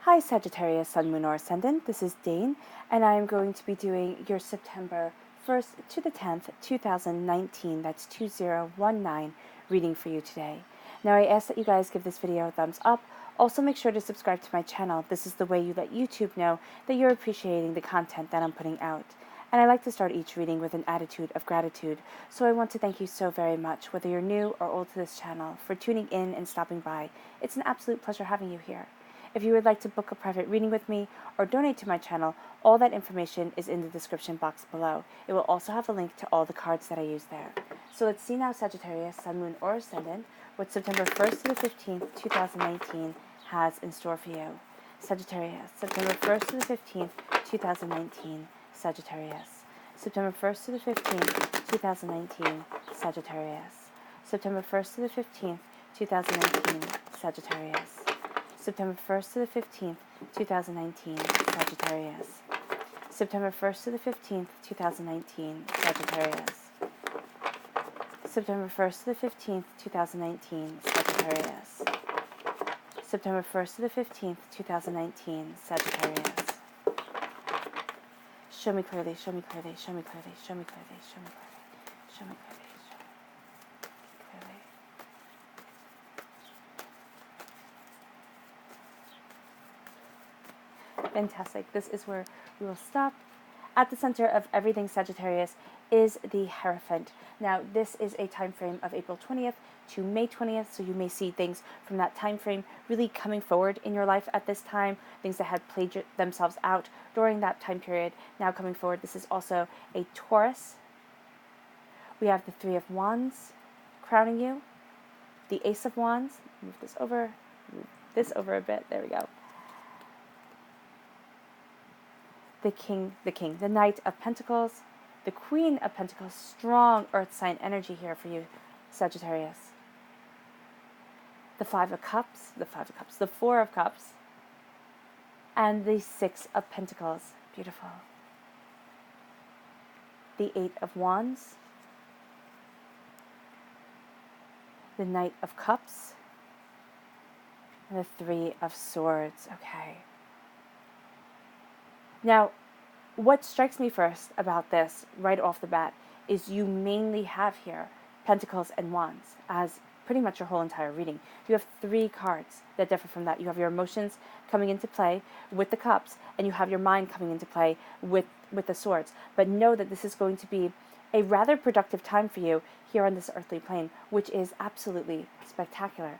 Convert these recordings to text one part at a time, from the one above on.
Hi Sagittarius, Sun, Moon, or Ascendant. This is Dane, and I am going to be doing your September 1st to the 10th, 2019, that's 2019, reading for you today. Now I ask that you guys give this video a thumbs up. Also make sure to subscribe to my channel. This is the way you let YouTube know that you're appreciating the content that I'm putting out. And I like to start each reading with an attitude of gratitude, so I want to thank you so very much, whether you're new or old to this channel, for tuning in and stopping by. It's an absolute pleasure having you here. If you would like to book a private reading with me or donate to my channel, all that information is in the description box below. It will also have a link to all the cards that I use there. So let's see now, Sagittarius, Sun, Moon, or Ascendant, what September 1st to the 15th, 2019 has in store for you. Sagittarius, September 1st to the 15th, 2019, Sagittarius. September 1st to the 15th, 2019, Sagittarius. September 1st to the 15th, 2019, Sagittarius. September 1st to the 15th, 2019, Sagittarius. September 1st to the 15th, 2019, Sagittarius. September 1st to the 15th, 2019, Sagittarius. September 1st to the 15th, 2019, Sagittarius. Show me clearly, show me clearly, show me clearly, show me clearly, show me clearly, show me clearly. Fantastic. This is where we will stop. At the center of everything Sagittarius is the Hierophant. Now, this is a time frame of April 20th to May 20th, so you may see things from that time frame really coming forward in your life at this time, things that had played themselves out during that time period now coming forward. This is also a Taurus. We have the Three of Wands crowning you, the Ace of Wands. Move this over a bit. There we go. The Knight of Pentacles, the Queen of Pentacles, strong earth sign energy here for you, Sagittarius. The Five of Cups, the Four of Cups, and the Six of Pentacles, beautiful. The Eight of Wands, the Knight of Cups, and the Three of Swords, okay. Now, what strikes me first about this, right off the bat, is you mainly have here Pentacles and Wands as pretty much your whole entire reading. You have three cards that differ from that. You have your emotions coming into play with the Cups, and you have your mind coming into play with the Swords. But know that this is going to be a rather productive time for you here on this earthly plane, which is absolutely spectacular.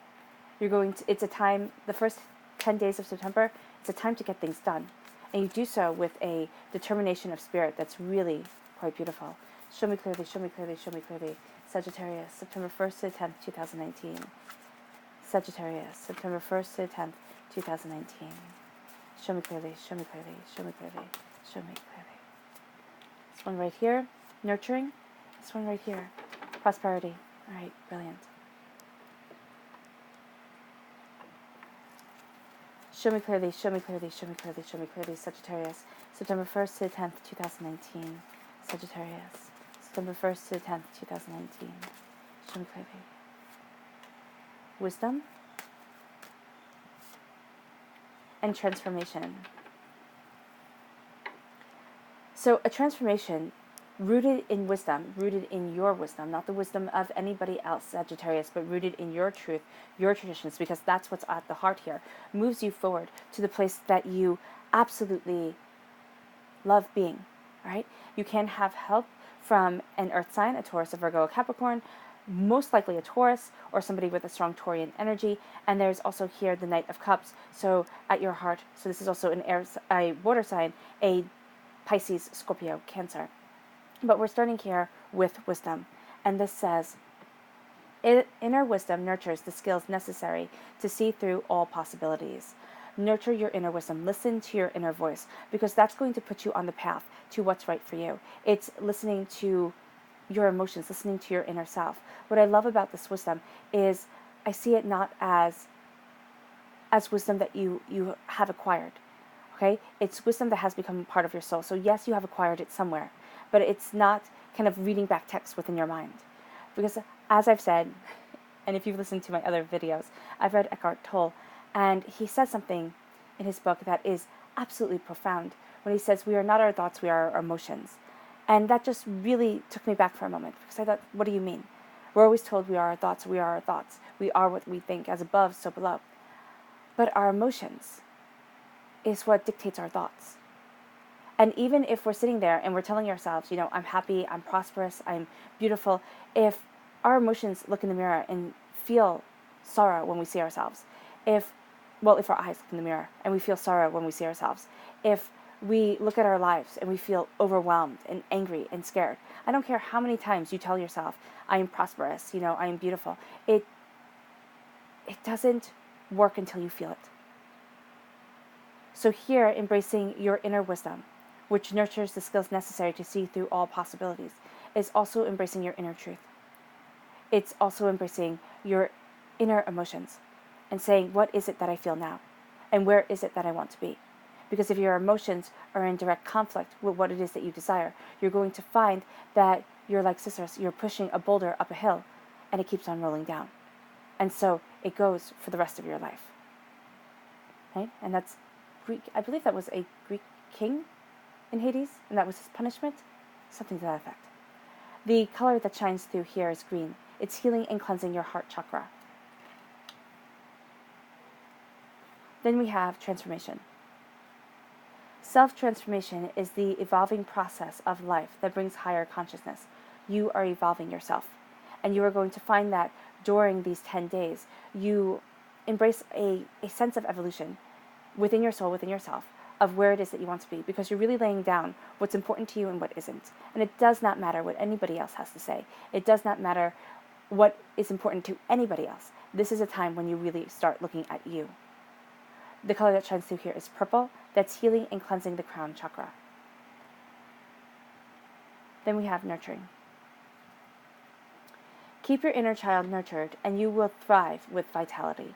It's a time, the first 10 days of September, it's a time to get things done. And you do so with a determination of spirit that's really quite beautiful. Show me clearly, show me clearly, show me clearly. Sagittarius, September 1st to the 10th, 2019. Sagittarius, September 1st to the 10th, 2019. Show me clearly, show me clearly, show me clearly, show me clearly. This one right here, nurturing. This one right here, prosperity. All right, brilliant. Show me clearly, show me clearly, show me clearly, show me clearly, Sagittarius. September 1st to the 10th, 2019. Sagittarius. September 1st to the 10th, 2019. Show me clearly. Wisdom and transformation. So a transformation rooted in wisdom, rooted in your wisdom, not the wisdom of anybody else, Sagittarius, but rooted in your truth, your traditions, because that's what's at the heart here, moves you forward to the place that you absolutely love being, right? You can have help from an earth sign, a Taurus, a Virgo, a Capricorn, most likely a Taurus or somebody with a strong Taurian energy. And there's also here the Knight of Cups, so at your heart. So this is also a water sign, a Pisces, Scorpio, Cancer. But we're starting here with wisdom. And this says, inner wisdom nurtures the skills necessary to see through all possibilities. Nurture your inner wisdom. Listen to your inner voice, because that's going to put you on the path to what's right for you. It's listening to your emotions, listening to your inner self. What I love about this wisdom is I see it not as wisdom that you have acquired. Okay? It's wisdom that has become part of your soul. So yes, you have acquired it somewhere, but it's not kind of reading back text within your mind. Because as I've said, and if you've listened to my other videos, I've read Eckhart Tolle, and he says something in his book that is absolutely profound when he says, we are not our thoughts, we are our emotions. And that just really took me back for a moment, because I thought, what do you mean? We're always told we are our thoughts, we are our thoughts. We are what we think, as above, so below. But our emotions is what dictates our thoughts. And even if we're sitting there and we're telling ourselves, I'm happy, I'm prosperous, I'm beautiful, if our emotions look in the mirror and feel sorrow when we see ourselves, if our eyes look in the mirror and we feel sorrow when we see ourselves, if we look at our lives and we feel overwhelmed and angry and scared, I don't care how many times you tell yourself, I am prosperous, I am beautiful, it doesn't work until you feel it. So here, embracing your inner wisdom, which nurtures the skills necessary to see through all possibilities, is also embracing your inner truth. It's also embracing your inner emotions and saying, what is it that I feel now? And where is it that I want to be? Because if your emotions are in direct conflict with what it is that you desire, you're going to find that you're like Sisyphus, you're pushing a boulder up a hill, and it keeps on rolling down. And so it goes for the rest of your life. Right? And that's Greek. I believe that was a Greek king in Hades, and that was his punishment. Something to that effect. The color that shines through here is green. It's healing and cleansing your heart chakra. Then we have transformation. Self-transformation is the evolving process of life that brings higher consciousness. You are evolving yourself. And you are going to find that during these 10 days, you embrace a sense of evolution within your soul, within yourself, of where it is that you want to be, because you're really laying down what's important to you and what isn't. And it does not matter what anybody else has to say. It does not matter what is important to anybody else. This is a time when you really start looking at you. The color that shines through here is purple. That's healing and cleansing the crown chakra. Then we have nurturing. Keep your inner child nurtured, and you will thrive with vitality.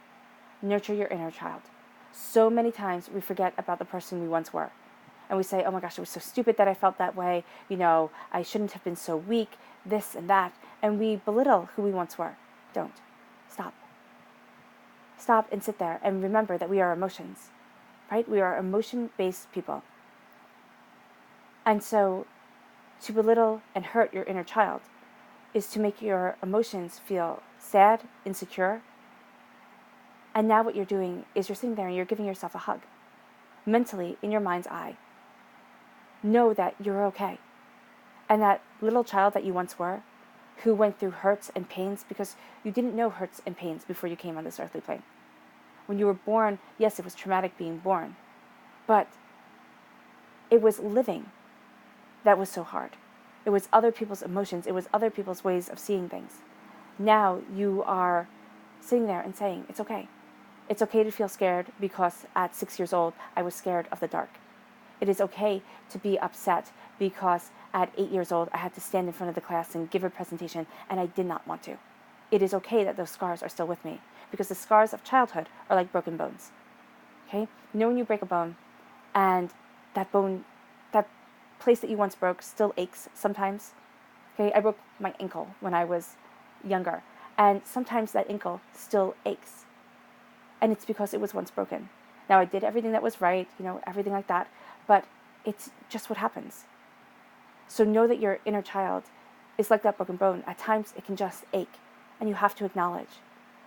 Nurture your inner child. So many times we forget about the person we once were. And we say, oh my gosh, it was so stupid that I felt that way. I shouldn't have been so weak, this and that. And we belittle who we once were. Don't. Stop. Stop and sit there and remember that we are emotions, right? We are emotion-based people. And so to belittle and hurt your inner child is to make your emotions feel sad, insecure. And now what you're doing is you're sitting there and you're giving yourself a hug. Mentally, in your mind's eye. Know that you're okay. And that little child that you once were, who went through hurts and pains, because you didn't know hurts and pains before you came on this earthly plane. When you were born, yes, it was traumatic being born, but it was living that was so hard. It was other people's emotions. It was other people's ways of seeing things. Now you are sitting there and saying, it's okay. It's okay to feel scared because at 6 years old, I was scared of the dark. It is okay to be upset because at 8 years old, I had to stand in front of the class and give a presentation, and I did not want to. It is okay that those scars are still with me, because the scars of childhood are like broken bones. Okay? You know when you break a bone, and that bone, that place that you once broke still aches sometimes? Okay? I broke my ankle when I was younger, and sometimes that ankle still aches. And it's because it was once broken. Now, I did everything that was right, everything like that, but it's just what happens. So know that your inner child is like that broken bone. At times, it can just ache, and you have to acknowledge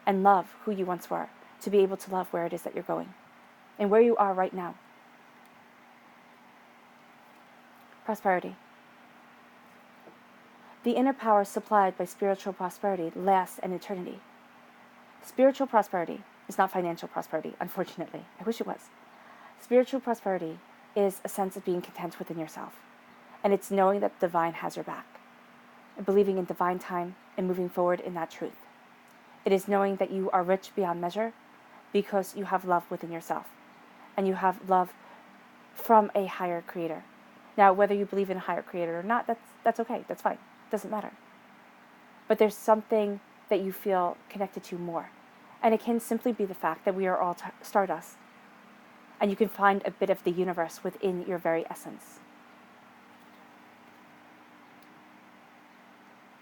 and love who you once were to be able to love where it is that you're going and where you are right now. Prosperity. The inner power supplied by spiritual prosperity lasts an eternity. Spiritual prosperity is not financial prosperity, unfortunately. I wish it was. Spiritual prosperity is a sense of being content within yourself. And it's knowing that the divine has your back. And believing in divine time and moving forward in that truth. It is knowing that you are rich beyond measure because you have love within yourself. And you have love from a higher creator. Now, whether you believe in a higher creator or not, that's okay. That's fine. It doesn't matter. But there's something that you feel connected to more. And it can simply be the fact that we are all stardust. And you can find a bit of the universe within your very essence.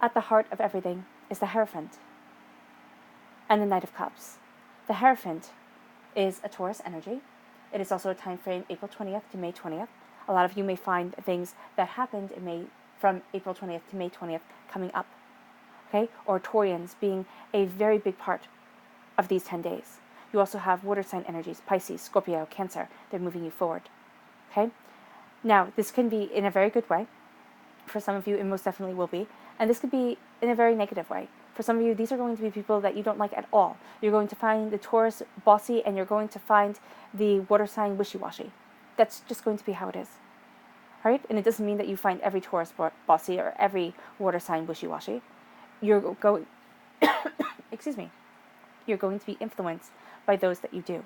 At the heart of everything is the Hierophant and the Knight of Cups. The Hierophant is a Taurus energy, It is also a time frame, April 20th to May 20th. A lot of you may find things that happened in May, from April 20th to May 20th, coming up. Okay? Or Taurians being a very big part of these 10 days. You also have water sign energies, Pisces, Scorpio, Cancer. They're moving you forward. Okay? Now, this can be in a very good way. For some of you, it most definitely will be. And this could be in a very negative way. For some of you, these are going to be people that you don't like at all. You're going to find the Taurus bossy, and you're going to find the water sign wishy-washy. That's just going to be how it is. Right? And it doesn't mean that you find every Taurus bossy or every water sign wishy-washy. You're going, excuse me, you're going to be influenced by those that you do.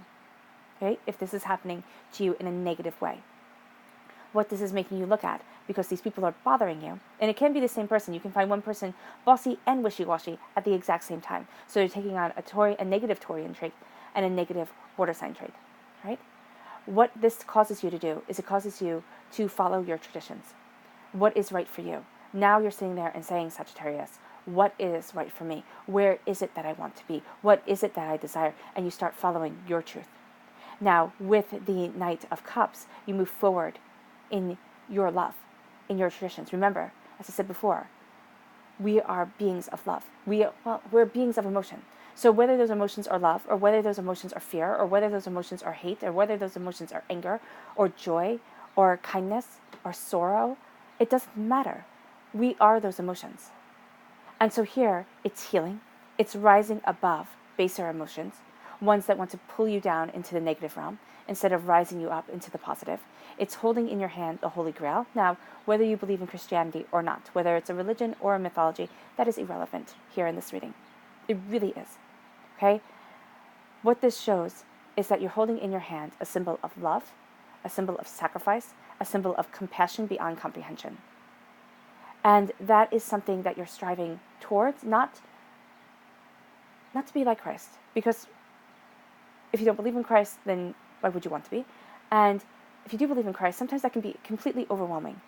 Okay? If this is happening to you in a negative way. What this is making you look at, because these people are bothering you. And it can be the same person. You can find one person bossy and wishy-washy at the exact same time. So you're taking on a negative Taurian trait and a negative water sign trait. Right? What this causes you to do is it causes you to follow your traditions. What is right for you? Now you're sitting there and saying, Sagittarius, what is right for me? Where is it that I want to be? What is it that I desire? And you start following your truth. Now, with the Knight of Cups, you move forward in your love, in your traditions. Remember, as I said before, we are beings of love. We're beings of emotion. So whether those emotions are love, or whether those emotions are fear, or whether those emotions are hate, or whether those emotions are anger, or joy, or kindness, or sorrow, it doesn't matter. We are those emotions. And so here, it's healing. It's rising above baser emotions, ones that want to pull you down into the negative realm, instead of rising you up into the positive. It's holding in your hand the Holy Grail. Now, whether you believe in Christianity or not, whether it's a religion or a mythology, that is irrelevant here in this reading. It really is. Okay? What this shows is that you're holding in your hand a symbol of love, a symbol of sacrifice, a symbol of compassion beyond comprehension. And that is something that you're striving towards, not to be like Christ. Because if you don't believe in Christ, then why would you want to be? And if you do believe in Christ, sometimes that can be completely overwhelming.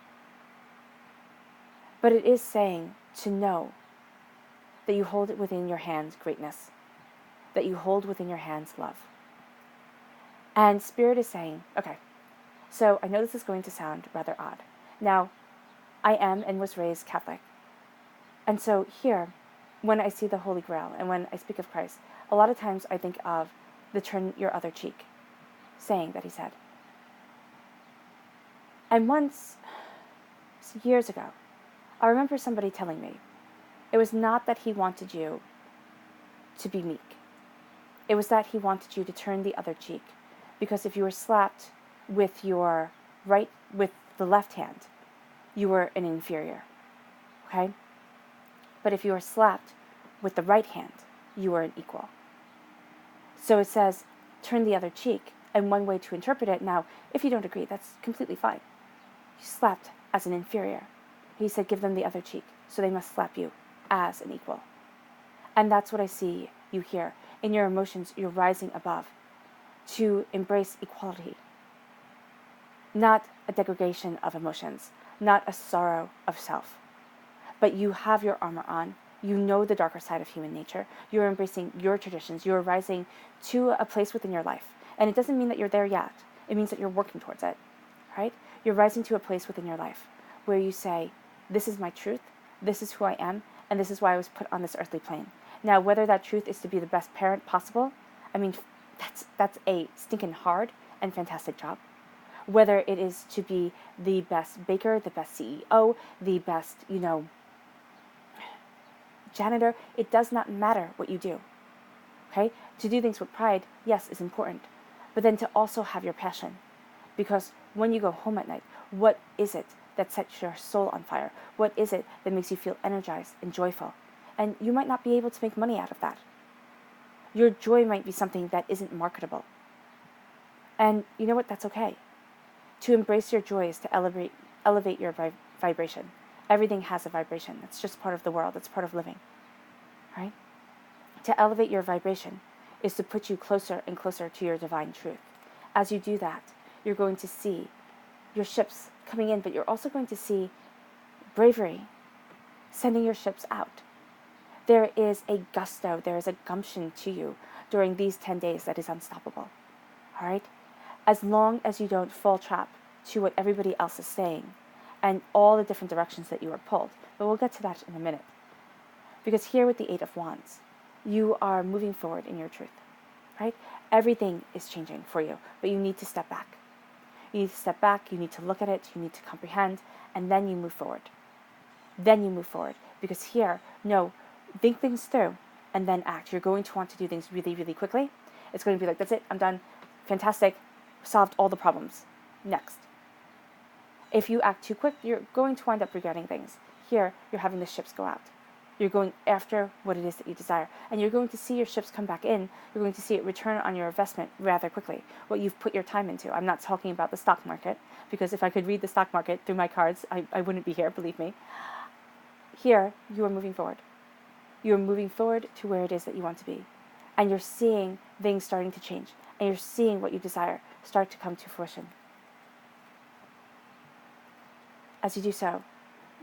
But it is saying to know that you hold it within your hands greatness, that you hold within your hands love. And Spirit is saying, okay, so I know this is going to sound rather odd. Now, I am and was raised Catholic. And so here, when I see the Holy Grail and when I speak of Christ, a lot of times I think of the turn your other cheek saying that he said. And once, years ago, I remember somebody telling me, it was not that he wanted you to be meek. It was that he wanted you to turn the other cheek. Because if you were slapped with the left hand, you were an inferior. Okay? But if you were slapped with the right hand, you were an equal. So it says, turn the other cheek. And one way to interpret it, now, if you don't agree, that's completely fine. You slapped as an inferior. He said, give them the other cheek. So they must slap you as an equal. And that's what I see you here. In your emotions, you're rising above to embrace equality. Not a degradation of emotions, not a sorrow of self. But you have your armor on. You know the darker side of human nature. You're embracing your traditions. You're rising to a place within your life. And it doesn't mean that you're there yet. It means that you're working towards it, right? You're rising to a place within your life where you say, this is my truth, this is who I am, and this is why I was put on this earthly plane. Now, whether that truth is to be the best parent possible, I mean, that's a stinking hard and fantastic job. Whether it is to be the best baker, the best CEO, the best, janitor, it does not matter what you do. Okay? To do things with pride, yes, is important. But then to also have your passion. Because when you go home at night, what is it that sets your soul on fire? What is it that makes you feel energized and joyful? And you might not be able to make money out of that. Your joy might be something that isn't marketable. And you know what? That's okay. To embrace your joy is to elevate your vibration. Everything has a vibration. That's just part of the world. It's part of living. Right? To elevate your vibration is to put you closer and closer to your divine truth. As you do that, you're going to see your ships coming in, but you're also going to see bravery sending your ships out. There is a gusto, there is a gumption to you during these 10 days that is unstoppable. All right? as long as you don't fall trap to what everybody else is saying and all the different directions that you are pulled. But we'll get to that in a minute. Because here with the Eight of Wands, you are moving forward in your truth, right? Everything is changing for you, but you need to step back. You need to step back, you need to look at it, you need to comprehend, and then you move forward. Then you move forward. Because here, no, think things through and then act. You're going to want to do things really, really quickly. It's going to be like, that's it, I'm done. Fantastic, solved all the problems. Next. If you act too quick, you're going to wind up regretting things. Here, you're having the ships go out. You're going after what it is that you desire. And you're going to see your ships come back in. You're going to see it return on your investment rather quickly, what you've put your time into. I'm not talking about the stock market, because if I could read the stock market through my cards, I wouldn't be here, believe me. Here, you are moving forward. You are moving forward to where it is that you want to be. And you're seeing things starting to change. And you're seeing what you desire start to come to fruition. As you do so,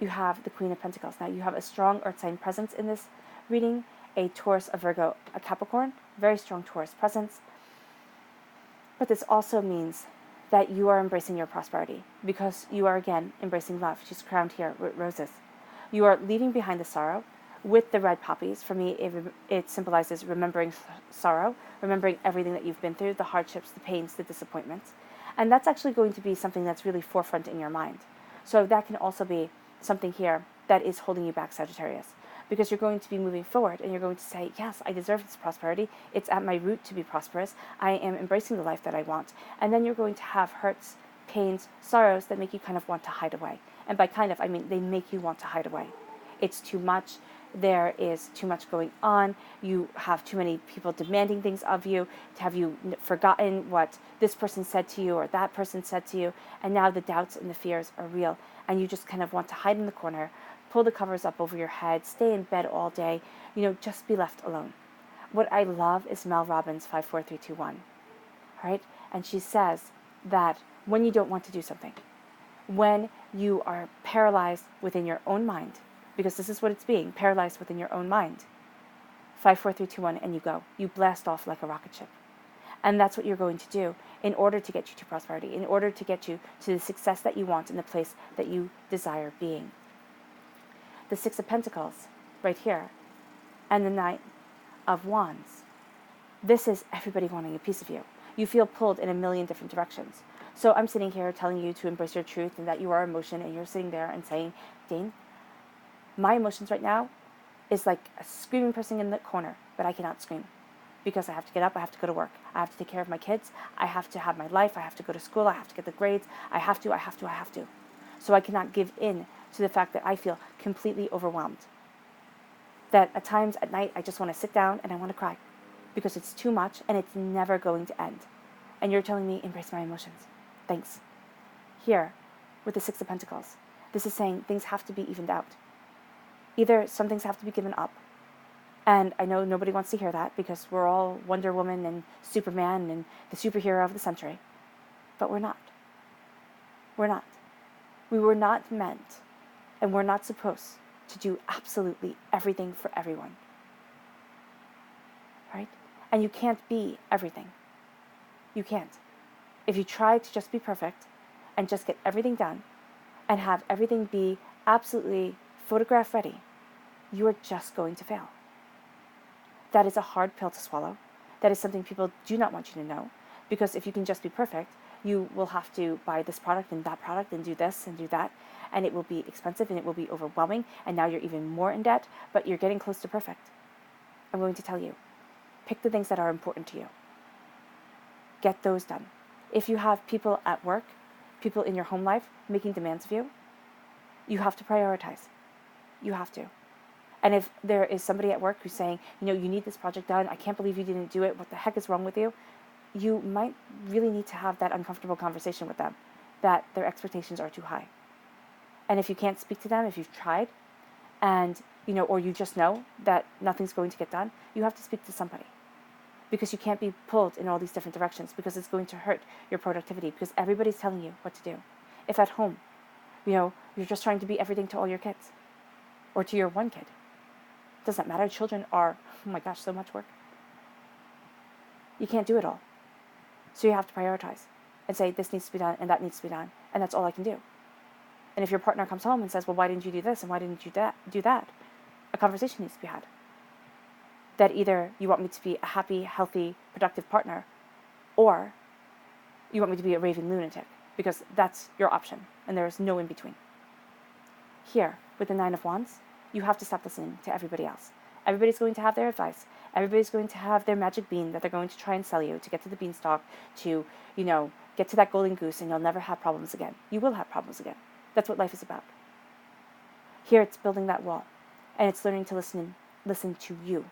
you have the Queen of Pentacles. Now, you have a strong earth sign presence in this reading, a Taurus, a Virgo, a Capricorn, very strong Taurus presence. But this also means that you are embracing your prosperity because you are, again, embracing love. She's crowned here with roses. You are leaving behind the sorrow with the red poppies. For me, it symbolizes remembering sorrow, remembering everything that you've been through, the hardships, the pains, the disappointments. And that's actually going to be something that's really forefront in your mind. So that can also be something here that is holding you back, Sagittarius, because you're going to be moving forward and you're going to say, yes, I deserve this prosperity. It's at my root to be prosperous. I am embracing the life that I want. And then you're going to have hurts, pains, sorrows that make you kind of want to hide away. And by kind of, I mean they make you want to hide away. It's too much. There is too much going on. You have too many people demanding things of you. Have you forgotten what this person said to you or that person said to you? And now the doubts and the fears are real. And you just kind of want to hide in the corner, pull the covers up over your head, stay in bed all day, just be left alone. What I love is Mel Robbins' 54321, right? And she says that when you don't want to do something, when you are paralyzed within your own mind, because this is what it's being, paralyzed within your own mind, 54321, and you go. You blast off like a rocket ship. And that's what you're going to do in order to get you to prosperity, in order to get you to the success that you want in the place that you desire being. The Six of Pentacles, right here, and the Knight of Wands. This is everybody wanting a piece of you. You feel pulled in a million different directions. So I'm sitting here telling you to embrace your truth and that you are emotion, and you're sitting there and saying, Dane, my emotions right now is like a screaming person in the corner, but I cannot scream because I have to get up, I have to go to work, I have to take care of my kids, I have to have my life, I have to go to school, I have to get the grades, I have to. So I cannot give in to the fact that I feel completely overwhelmed. That at times at night I just want to sit down and I want to cry because it's too much and it's never going to end. And you're telling me, embrace my emotions. Thanks. Here, with the Six of Pentacles, this is saying things have to be evened out. Either some things have to be given up. And I know nobody wants to hear that because we're all Wonder Woman and Superman and the superhero of the century. But we're not. We're not. We were not meant, and we're not supposed to do absolutely everything for everyone. Right? And you can't be everything. You can't. If you try to just be perfect and just get everything done and have everything be absolutely photograph ready, you are just going to fail. That is a hard pill to swallow. That is something people do not want you to know, because if you can just be perfect, you will have to buy this product and that product and do this and do that, and it will be expensive and it will be overwhelming, and now you're even more in debt, but you're getting close to perfect. I'm going to tell you, pick the things that are important to you. Get those done. If you have people at work, people in your home life making demands of you, you have to prioritize. You have to. And if there is somebody at work who's saying, you need this project done, I can't believe you didn't do it, what the heck is wrong with you? You might really need to have that uncomfortable conversation with them, that their expectations are too high. And if you can't speak to them, if you've tried, and, or you just know that nothing's going to get done, you have to speak to somebody. Because you can't be pulled in all these different directions, because it's going to hurt your productivity, because everybody's telling you what to do. If at home, you're just trying to be everything to all your kids, or to your one kid. Doesn't matter. Children are, oh my gosh, so much work. You can't do it all. So you have to prioritize. and say, this needs to be done and that needs to be done. And that's all I can do. And if your partner comes home and says, well, why didn't you do this and why didn't you do that? A conversation needs to be had. That either you want me to be a happy, healthy, productive partner, or you want me to be a raving lunatic, because that's your option, and there is no in between. Here, with the Nine of Wands, you have to stop listening to everybody else. Everybody's going to have their advice. Everybody's going to have their magic bean that they're going to try and sell you to get to the beanstalk, to, get to that golden goose, and you'll never have problems again. You will have problems again. That's what life is about. Here, it's building that wall, and it's learning to listen to you,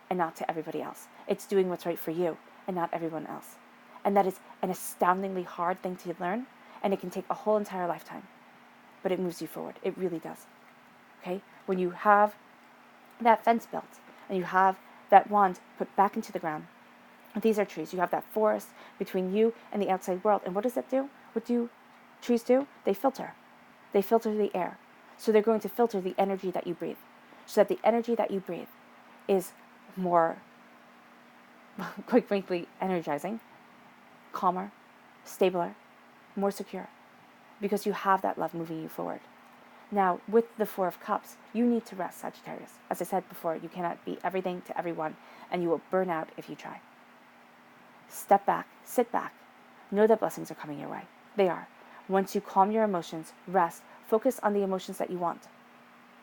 and not to everybody else. It's doing what's right for you, and not everyone else. And that is an astoundingly hard thing to learn, and it can take a whole entire lifetime. But it moves you forward. It really does. Okay? When you have that fence built, and you have that wand put back into the ground, these are trees. You have that forest between you and the outside world. And what does that do? What do trees do? They filter. They filter the air. So they're going to filter the energy that you breathe. So that the energy that you breathe is more, quite frankly, energizing, calmer, stabler, more secure, because you have that love moving you forward. Now, with the Four of Cups, you need to rest, Sagittarius. As I said before, you cannot be everything to everyone, and you will burn out if you try. Step back, sit back, know that blessings are coming your way. They are. Once you calm your emotions, rest, focus on the emotions that you want.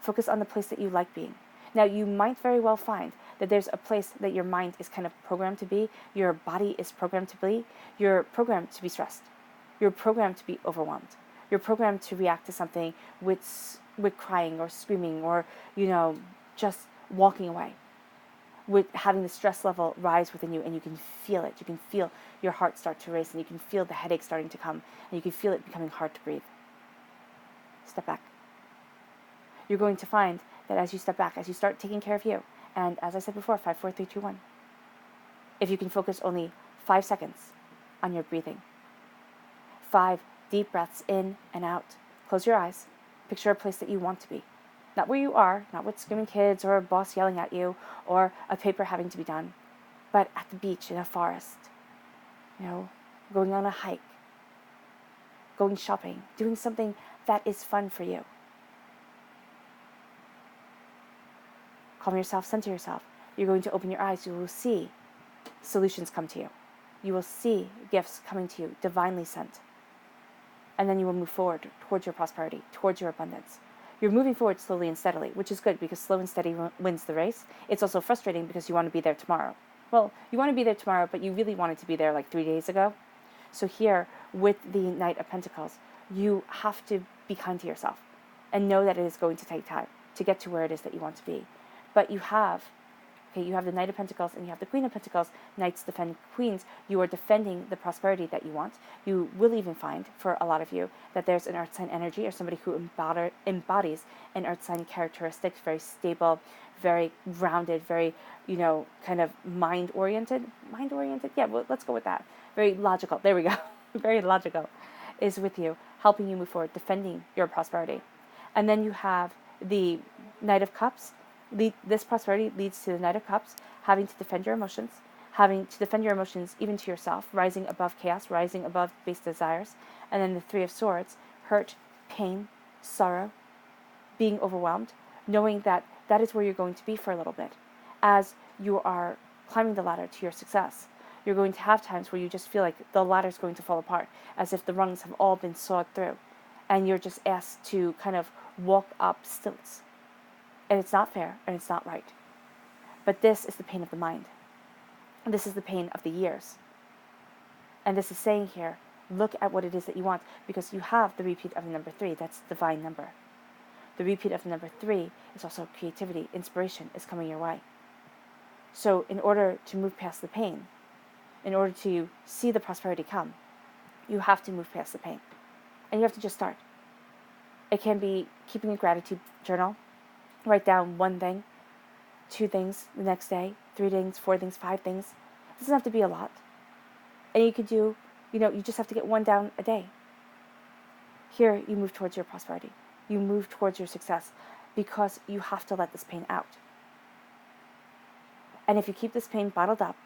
Focus on the place that you like being. Now, you might very well find that there's a place that your mind is kind of programmed to be, your body is programmed to be, you're programmed to be stressed. You're programmed to be overwhelmed. You're programmed to react to something with crying or screaming or, just walking away, with having the stress level rise within you, and you can feel it. You can feel your heart start to race, and you can feel the headache starting to come, and you can feel it becoming hard to breathe. Step back. You're going to find that as you step back, as you start taking care of you, and as I said before, 5, 4, 3, 2, 1, if you can focus only 5 seconds on your breathing, 5 deep breaths in and out, close your eyes, picture a place that you want to be. Not where you are, not with screaming kids or a boss yelling at you or a paper having to be done, but at the beach, in a forest, going on a hike, going shopping, doing something that is fun for you. Calm yourself, center yourself. You're going to open your eyes. You will see solutions come to you. You will see gifts coming to you, divinely sent. And then you will move forward towards your prosperity, towards your abundance. You're moving forward slowly and steadily, which is good because slow and steady wins the race. It's also frustrating because you want to be there tomorrow. Well, you want to be there tomorrow, but you really wanted to be there like 3 days ago. So here, with the Knight of Pentacles, you have to be kind to yourself and know that it is going to take time to get to where it is that you want to be. But you have the Knight of Pentacles and you have the Queen of Pentacles. Knights defend queens. You are defending the prosperity that you want. You will even find, for a lot of you, that there's an earth sign energy or somebody who embodies an earth sign characteristics, very stable, very grounded, very, kind of mind-oriented. Mind-oriented? Yeah, well, let's go with that. Very logical. There we go. Very logical is with you, helping you move forward, defending your prosperity. And then you have the Knight of Cups. This prosperity leads to the Knight of Cups, having to defend your emotions, even to yourself, rising above chaos, rising above base desires. And then the Three of Swords, hurt, pain, sorrow, being overwhelmed, knowing that that is where you're going to be for a little bit. As you are climbing the ladder to your success, you're going to have times where you just feel like the ladder is going to fall apart, as if the rungs have all been sawed through, and you're just asked to kind of walk up stilts. And it's not fair, and it's not right. But this is the pain of the mind. This is the pain of the years. And this is saying here, look at what it is that you want, because you have the repeat of the number 3. That's the divine number. The repeat of the number 3 is also creativity, inspiration is coming your way. So in order to move past the pain, in order to see the prosperity come, you have to move past the pain. And you have to just start. It can be keeping a gratitude journal. Write down 1 thing, 2 things the next day, 3 things, 4 things, 5 things. It doesn't have to be a lot. And you could do, you just have to get 1 down a day. Here, you move towards your prosperity. You move towards your success because you have to let this pain out. And if you keep this pain bottled up,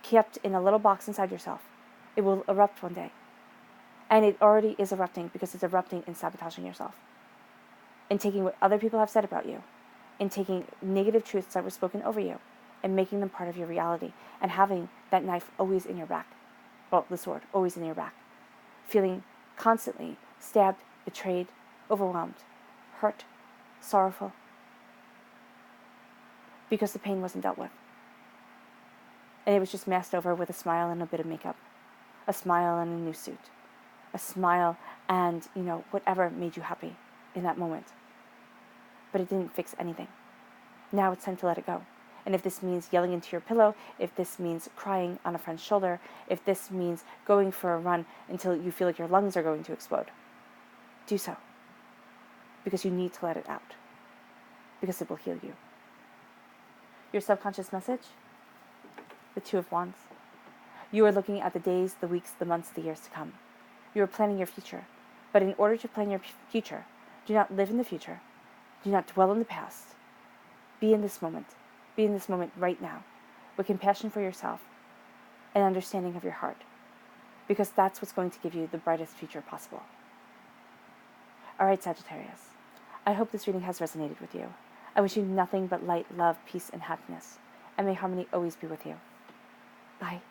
kept in a little box inside yourself, It will erupt one day. And it already is erupting because it's erupting and sabotaging yourself. And taking what other people have said about you, and taking negative truths that were spoken over you, and making them part of your reality, and having that knife always in your back. Well, the sword always in your back. Feeling constantly stabbed, betrayed, overwhelmed, hurt, sorrowful, because the pain wasn't dealt with. And it was just masked over with a smile and a bit of makeup. A smile and a new suit. A smile and, whatever made you happy in that moment. But it didn't fix anything. Now it's time to let it go. And if this means yelling into your pillow, if this means crying on a friend's shoulder, if this means going for a run until you feel like your lungs are going to explode, do so. Because you need to let it out. Because it will heal you. Your subconscious message? The Two of Wands. You are looking at the days, the weeks, the months, the years to come. You are planning your future. But in order to plan your future, do not live in the future. Do not dwell in the past. Be in this moment. Be in this moment right now, with compassion for yourself and understanding of your heart, because that's what's going to give you the brightest future possible. All right, Sagittarius, I hope this reading has resonated with you. I wish you nothing but light, love, peace, and happiness, and may harmony always be with you. Bye.